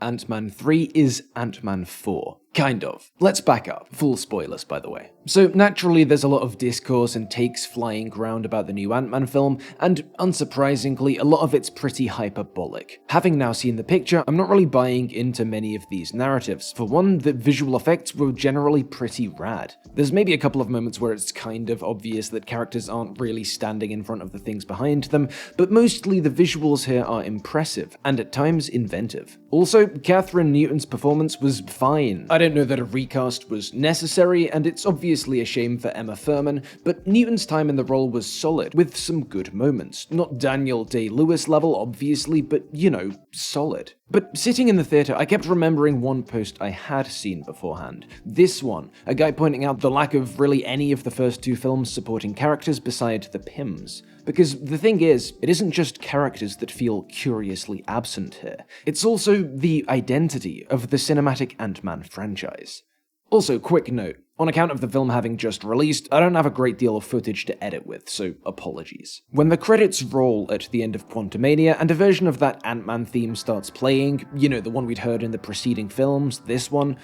Ant-Man 3 is Ant-Man 4. Kind of. Let's back up. Full spoilers, by the way. So naturally, there's a lot of discourse and takes flying around about the new Ant-Man film, and unsurprisingly, a lot of it's pretty hyperbolic. Having now seen the picture, I'm not really buying into many of these narratives. For one, the visual effects were generally pretty rad. There's maybe a couple of moments where it's kind of obvious that characters aren't really standing in front of the things behind them, but mostly the visuals here are impressive, and at times inventive. Also, Kathryn Newton's performance was fine. I don't know that a recast was necessary, and it's obviously a shame for Emma Thurman, but Newton's time in the role was solid, with some good moments. Not Daniel Day-Lewis level, obviously, but, you know, solid. But sitting in the theatre, I kept remembering one post I had seen beforehand. This one, a guy pointing out the lack of really any of the first two films supporting characters beside the Pyms. Because the thing is, it isn't just characters that feel curiously absent here. It's also the identity of the cinematic Ant-Man franchise. Also, quick note, on account of the film having just released, I don't have a great deal of footage to edit with, so apologies. When the credits roll at the end of Quantumania and a version of that Ant-Man theme starts playing, you know, the one we'd heard in the preceding films, this one,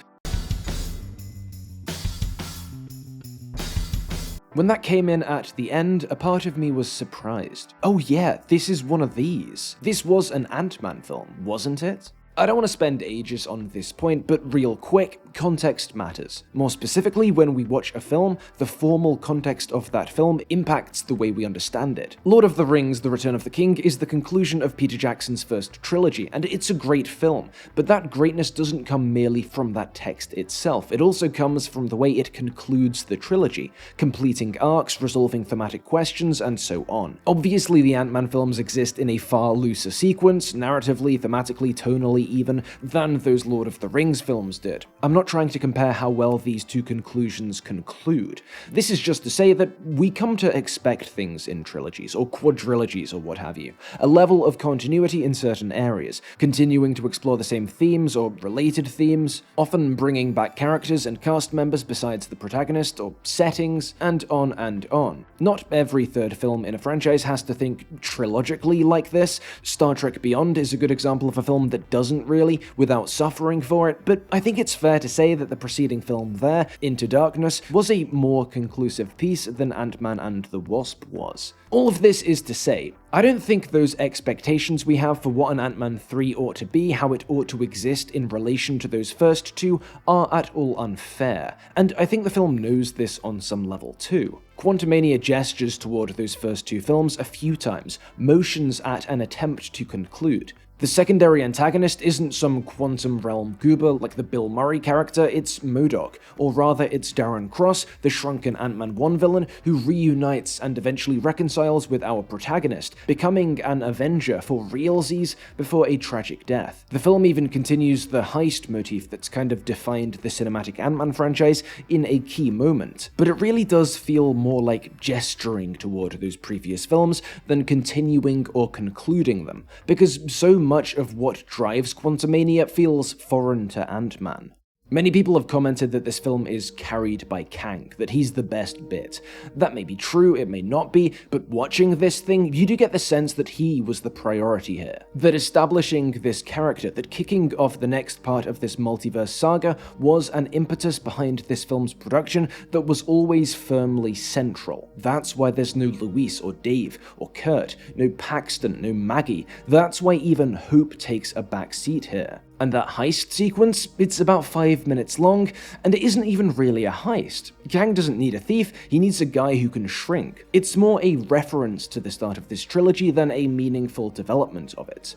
when that came in at the end, a part of me was surprised. Oh yeah, this is one of these. This was an Ant-Man film, wasn't it? I don't want to spend ages on this point, but real quick, context matters. More specifically, when we watch a film, the formal context of that film impacts the way we understand it. Lord of the Rings: The Return of the King is the conclusion of Peter Jackson's first trilogy, and it's a great film, but that greatness doesn't come merely from that text itself. It also comes from the way it concludes the trilogy, completing arcs, resolving thematic questions, and so on. Obviously, the Ant-Man films exist in a far looser sequence, narratively, thematically, tonally even, than those Lord of the Rings films did. I'm not trying to compare how well these two conclusions conclude. This is just to say that we come to expect things in trilogies, or quadrilogies, or what have you. A level of continuity in certain areas, continuing to explore the same themes or related themes, often bringing back characters and cast members besides the protagonist, or settings, and on and on. Not every third film in a franchise has to think trilogically like this. Star Trek Beyond is a good example of a film that doesn't really, without suffering for it, but I think it's fair to say that the preceding film there, Into Darkness, was a more conclusive piece than Ant-Man and the Wasp was. All of this is to say, I don't think those expectations we have for what an Ant-Man 3 ought to be, how it ought to exist in relation to those first two, are at all unfair, and I think the film knows this on some level too. Quantumania gestures toward those first two films a few times, motions at an attempt to conclude. The secondary antagonist isn't some quantum realm goober like the Bill Murray character, it's MODOK, or rather it's Darren Cross, the shrunken Ant-Man 1 villain who reunites and eventually reconciles with our protagonist, becoming an Avenger for realsies before a tragic death. The film even continues the heist motif that's kind of defined the cinematic Ant-Man franchise in a key moment, but it really does feel more like gesturing toward those previous films than continuing or concluding them, because so much of what drives Quantumania feels foreign to Ant-Man. Many people have commented that this film is carried by Kang, that he's the best bit. That may be true, it may not be, but watching this thing, you do get the sense that he was the priority here. That establishing this character, that kicking off the next part of this multiverse saga was an impetus behind this film's production that was always firmly central. That's why there's no Luis or Dave or Kurt, no Paxton, no Maggie. That's why even Hope takes a back seat here. And that heist sequence, it's about 5 minutes long, and it isn't even really a heist. Kang doesn't need a thief, he needs a guy who can shrink. It's more a reference to the start of this trilogy than a meaningful development of it.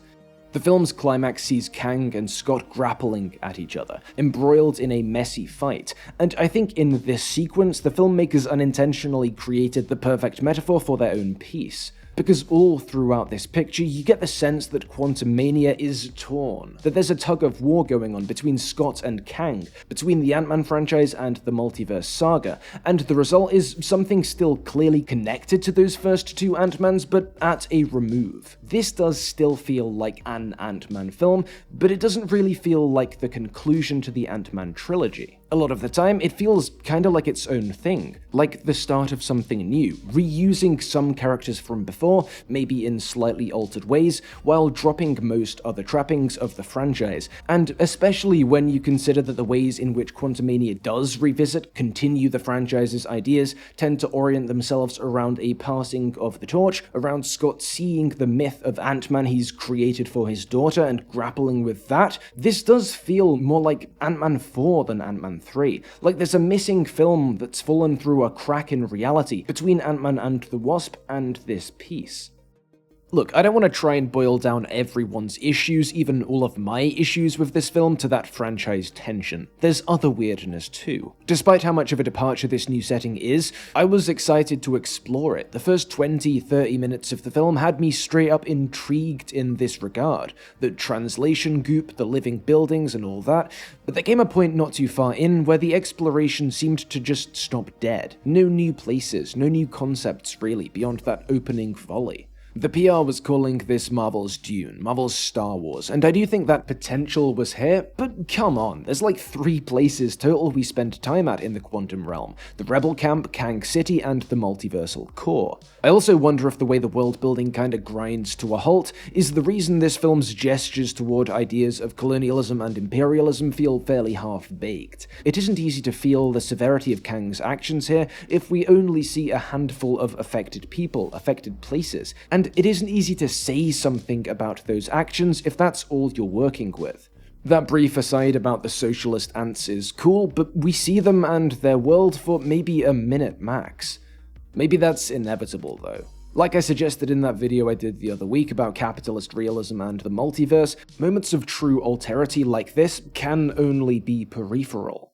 The film's climax sees Kang and Scott grappling at each other, embroiled in a messy fight, and I think in this sequence the filmmakers unintentionally created the perfect metaphor for their own piece. Because all throughout this picture, you get the sense that Quantumania is torn, that there's a tug of war going on between Scott and Kang, between the Ant-Man franchise and the multiverse saga, and the result is something still clearly connected to those first two Ant-Mans, but at a remove. This does still feel like an Ant-Man film, but it doesn't really feel like the conclusion to the Ant-Man trilogy. A lot of the time, it feels kinda like its own thing, like the start of something new, reusing some characters from before before, maybe in slightly altered ways, while dropping most other trappings of the franchise, and especially when you consider that the ways in which Quantumania does revisit, continue the franchise's ideas, tend to orient themselves around a passing of the torch, around Scott seeing the myth of Ant-Man he's created for his daughter and grappling with that. This does feel more like Ant-Man 4 than Ant-Man 3. Like there's a missing film that's fallen through a crack in reality between Ant-Man and the Wasp and this piece. Look, I don't want to try and boil down everyone's issues, even all of my issues with this film, to that franchise tension. There's other weirdness too. Despite how much of a departure this new setting is, I was excited to explore it. The first 20-30 minutes of the film had me straight up intrigued in this regard. The translation goop, the living buildings and all that, but there came a point not too far in where the exploration seemed to just stop dead. No new places, no new concepts really, beyond that opening volley. The PR was calling this Marvel's Dune, Marvel's Star Wars, and I do think that potential was here, but come on, there's like 3 places total we spend time at in the quantum realm: the Rebel Camp, Kang City, and the Multiversal Core. I also wonder if the way the world building kinda grinds to a halt is the reason this film's gestures toward ideas of colonialism and imperialism feel fairly half-baked. It isn't easy to feel the severity of Kang's actions here if we only see a handful of affected people, affected places, and it isn't easy to say something about those actions if that's all you're working with. That brief aside about the socialist ants is cool, but we see them and their world for maybe a minute max. Maybe that's inevitable though. Like I suggested in that video I did the other week about capitalist realism and the multiverse, moments of true alterity like this can only be peripheral.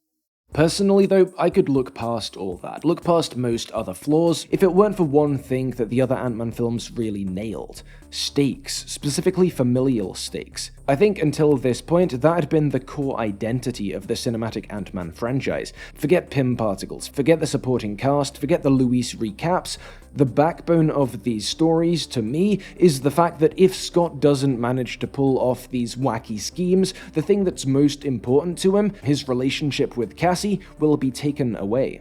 Personally though, I could look past all that, look past most other flaws, if it weren't for one thing that the other Ant-Man films really nailed: stakes, specifically familial stakes. I think until this point, that had been the core identity of the cinematic Ant-Man franchise. Forget Pym particles, forget the supporting cast, forget the Luis recaps. The backbone of these stories, to me, is the fact that if Scott doesn't manage to pull off these wacky schemes, the thing that's most important to him, his relationship with Cassie, will be taken away.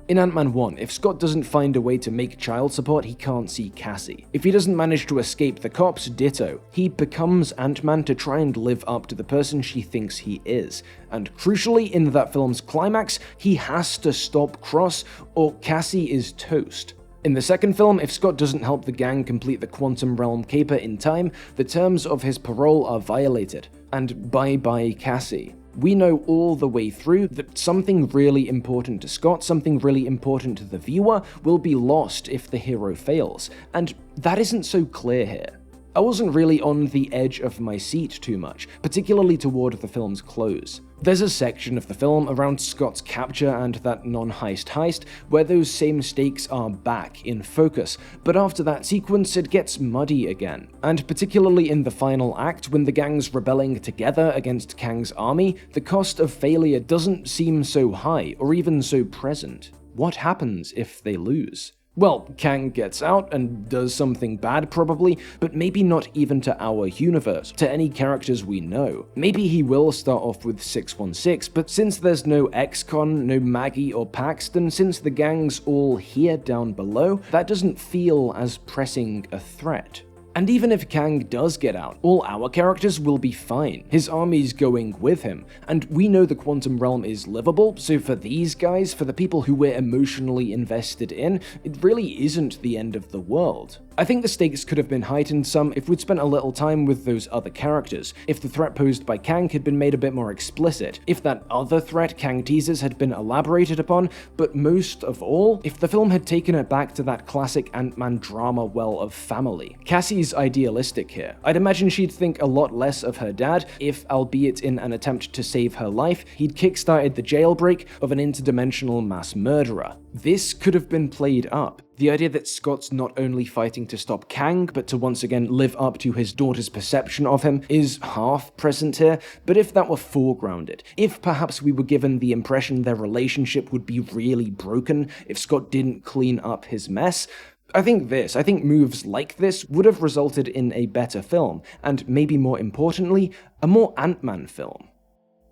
In Ant-Man 1, if Scott doesn't find a way to make child support, he can't see Cassie. If he doesn't manage to escape the cops, ditto. He becomes Ant-Man to try and live up to the person she thinks he is. And crucially, in that film's climax, he has to stop Cross, or Cassie is toast. In the second film, if Scott doesn't help the gang complete the Quantum Realm caper in time, the terms of his parole are violated. And bye-bye Cassie. We know all the way through that something really important to Scott, something really important to the viewer, will be lost if the hero fails, and that isn't so clear here. I wasn't really on the edge of my seat too much, particularly toward the film's close. There's a section of the film around Scott's capture and that non-heist heist where those same stakes are back in focus, but after that sequence it gets muddy again, and particularly in the final act when the gang's rebelling together against Kang's army, the cost of failure doesn't seem so high or even so present. What happens if they lose? Well, Kang gets out and does something bad probably, but maybe not even to our universe, to any characters we know. Maybe he will start off with 616, but since there's no X-Con, no Maggie or Paxton, since the gang's all here down below, that doesn't feel as pressing a threat. And even if Kang does get out, all our characters will be fine. His army's going with him, and we know the quantum realm is livable, so for these guys, for the people who we're emotionally invested in, it really isn't the end of the world. I think the stakes could have been heightened some if we'd spent a little time with those other characters, if the threat posed by Kang had been made a bit more explicit, if that other threat Kang teases had been elaborated upon, but most of all, if the film had taken it back to that classic Ant-Man drama well of family. Cassie's idealistic here. I'd imagine she'd think a lot less of her dad if, albeit in an attempt to save her life, he'd kickstarted the jailbreak of an interdimensional mass murderer. This could have been played up. The idea that Scott's not only fighting to stop Kang, but to once again live up to his daughter's perception of him is half present here, but if that were foregrounded, if perhaps we were given the impression their relationship would be really broken if Scott didn't clean up his mess, I think moves like this would have resulted in a better film, and maybe more importantly, a more Ant-Man film.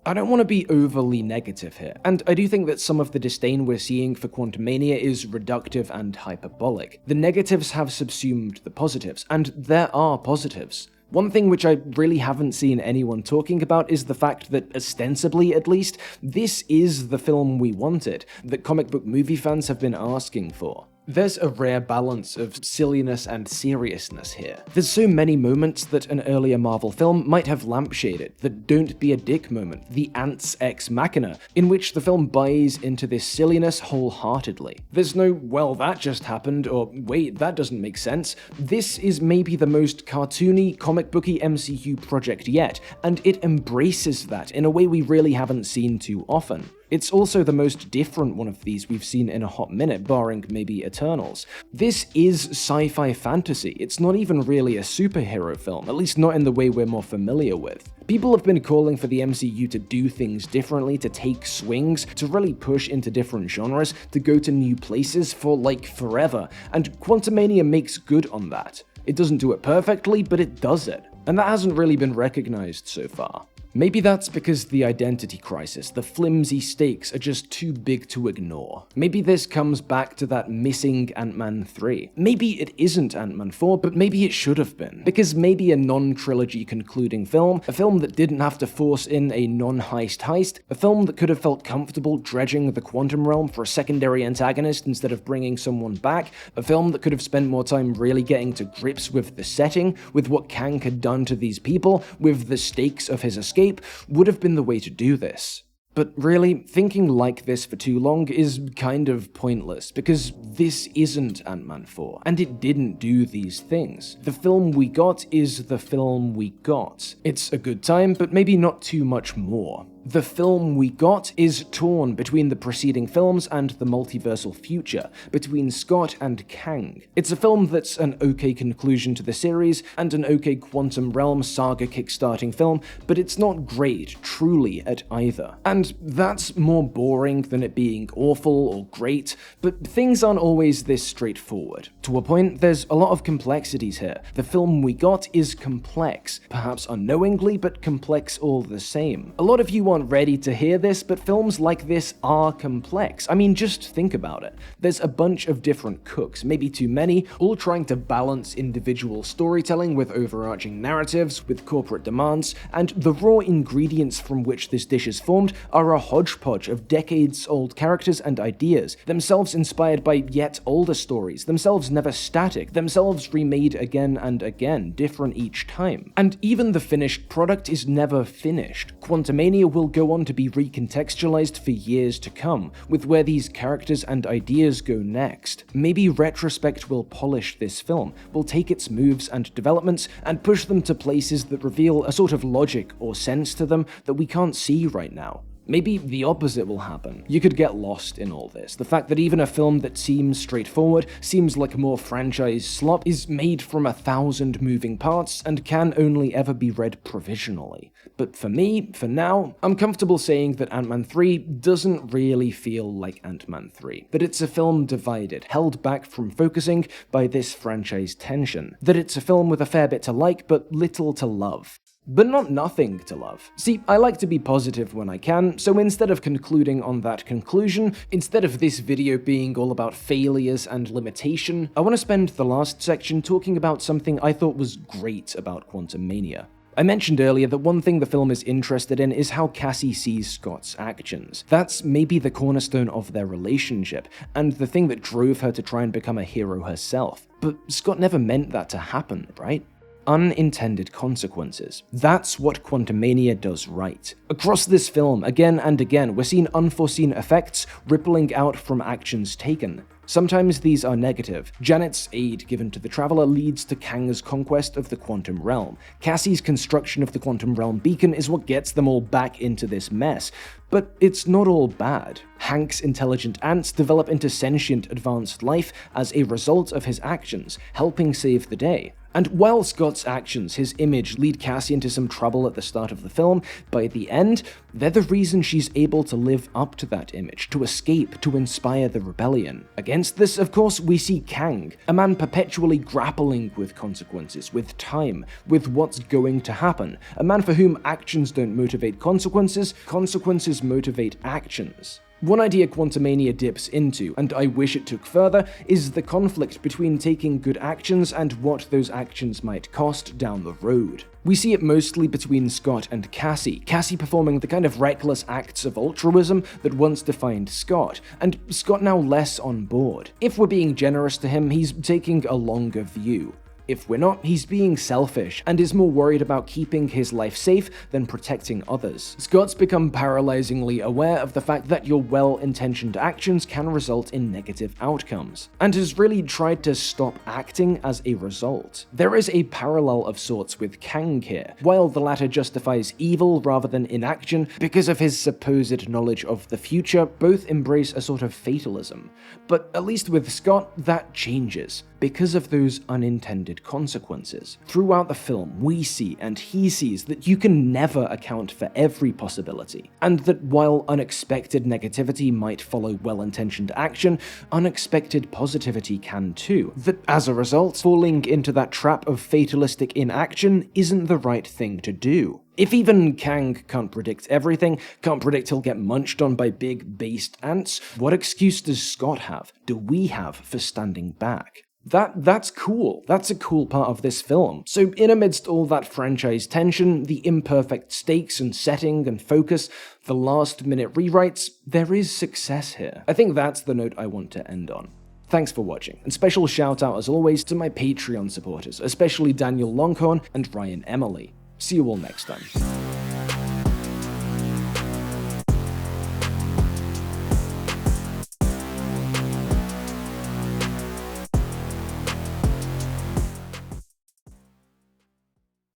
I don't want to be overly negative here, and I do think that some of the disdain we're seeing for Quantumania is reductive and hyperbolic. The negatives have subsumed the positives, and there are positives. One thing which I really haven't seen anyone talking about is the fact that, ostensibly at least, this is the film we wanted, that comic book movie fans have been asking for. There's a rare balance of silliness and seriousness here. There's so many moments that an earlier Marvel film might have lampshaded, the don't be a dick moment, the ants ex machina, in which the film buys into this silliness wholeheartedly. There's no, well, that just happened, or wait, that doesn't make sense. This is maybe the most cartoony, comic booky MCU project yet, and it embraces that in a way we really haven't seen too often. It's also the most different one of these we've seen in a hot minute, barring maybe Eternals. This is sci-fi fantasy. It's not even really a superhero film, at least not in the way we're more familiar with. People have been calling for the MCU to do things differently, to take swings, to really push into different genres, to go to new places for like forever, and Quantumania makes good on that. It doesn't do it perfectly, but it does it. And that hasn't really been recognized so far. Maybe that's because the identity crisis, the flimsy stakes, are just too big to ignore. Maybe this comes back to that missing Ant-Man 3. Maybe it isn't Ant-Man 4, but maybe it should have been. Because maybe a non-trilogy concluding film, a film that didn't have to force in a non-heist heist, a film that could have felt comfortable dredging the quantum realm for a secondary antagonist instead of bringing someone back, a film that could have spent more time really getting to grips with the setting, with what Kang had done to these people, with the stakes of his escape, would have been the way to do this. But really, thinking like this for too long is kind of pointless, because this isn't Ant-Man 4, and it didn't do these things. The film we got is the film we got. It's a good time, but maybe not too much more. The film we got is torn between the preceding films and the multiversal future, between Scott and Kang. It's a film that's an okay conclusion to the series, and an okay Quantum Realm saga kickstarting film, but it's not great, truly, at either. And that's more boring than it being awful or great, but things aren't always this straightforward. To a point, there's a lot of complexities here. The film we got is complex, perhaps unknowingly, but complex all the same. A lot of you aren't ready to hear this, but films like this are complex. I mean, just think about it. There's a bunch of different cooks, maybe too many, all trying to balance individual storytelling with overarching narratives, with corporate demands, and the raw ingredients from which this dish is formed are a hodgepodge of decades-old characters and ideas, themselves inspired by yet older stories, themselves never static, themselves remade again and again, different each time. And even the finished product is never finished. Quantumania will go on to be recontextualized for years to come, with where these characters and ideas go next. Maybe retrospect will polish this film, will take its moves and developments and push them to places that reveal a sort of logic or sense to them that we can't see right now. Maybe the opposite will happen. You could get lost in all this. The fact that even a film that seems straightforward, seems like more franchise slop, is made from 1,000 moving parts and can only ever be read provisionally. But for me, for now, I'm comfortable saying that Ant-Man 3 doesn't really feel like Ant-Man 3. That it's a film divided, held back from focusing by this franchise tension. That it's a film with a fair bit to like, but little to love. But not nothing to love. See, I like to be positive when I can, so instead of concluding on that conclusion, instead of this video being all about failures and limitation, I want to spend the last section talking about something I thought was great about Quantumania. I mentioned earlier that one thing the film is interested in is how Cassie sees Scott's actions. That's maybe the cornerstone of their relationship, and the thing that drove her to try and become a hero herself. But Scott never meant that to happen, right? Unintended consequences. That's what Quantumania does right. Across this film, again and again, we're seeing unforeseen effects rippling out from actions taken. Sometimes these are negative. Janet's aid given to the Traveler leads to Kang's conquest of the Quantum Realm. Cassie's construction of the Quantum Realm beacon is what gets them all back into this mess. But it's not all bad. Hank's intelligent ants develop into sentient advanced life as a result of his actions, helping save the day. And while Scott's actions, his image, lead Cassie into some trouble at the start of the film, by the end, they're the reason she's able to live up to that image, to escape, to inspire the rebellion. Against this, of course, we see Kang, a man perpetually grappling with consequences, with time, with what's going to happen, a man for whom actions don't motivate consequences, consequences motivate actions. One idea Quantumania dips into, and I wish it took further, is the conflict between taking good actions and what those actions might cost down the road. We see it mostly between Scott and Cassie performing the kind of reckless acts of altruism that once defined Scott, and Scott now less on board. If we're being generous to him, he's taking a longer view. If we're not, he's being selfish and is more worried about keeping his life safe than protecting others. Scott's become paralyzingly aware of the fact that your well-intentioned actions can result in negative outcomes, and has really tried to stop acting as a result. There is a parallel of sorts with Kang here. While the latter justifies evil rather than inaction because of his supposed knowledge of the future, both embrace a sort of fatalism. But at least with Scott, that changes because of those unintended consequences. Throughout the film, we see and he sees that you can never account for every possibility, and that while unexpected negativity might follow well-intentioned action, unexpected positivity can too. That as a result, falling into that trap of fatalistic inaction isn't the right thing to do. If even Kang can't predict everything, can't predict he'll get munched on by big based ants, what excuse does Scott have, do we have, for standing back? That's cool. That's a cool part of this film. So in amidst all that franchise tension, the imperfect stakes and setting and focus, the last-minute rewrites, there is success here. I think that's the note I want to end on. Thanks for watching, and special shout out as always to my Patreon supporters, especially Daniel Longhorn and Ryan Emily. See you all next time.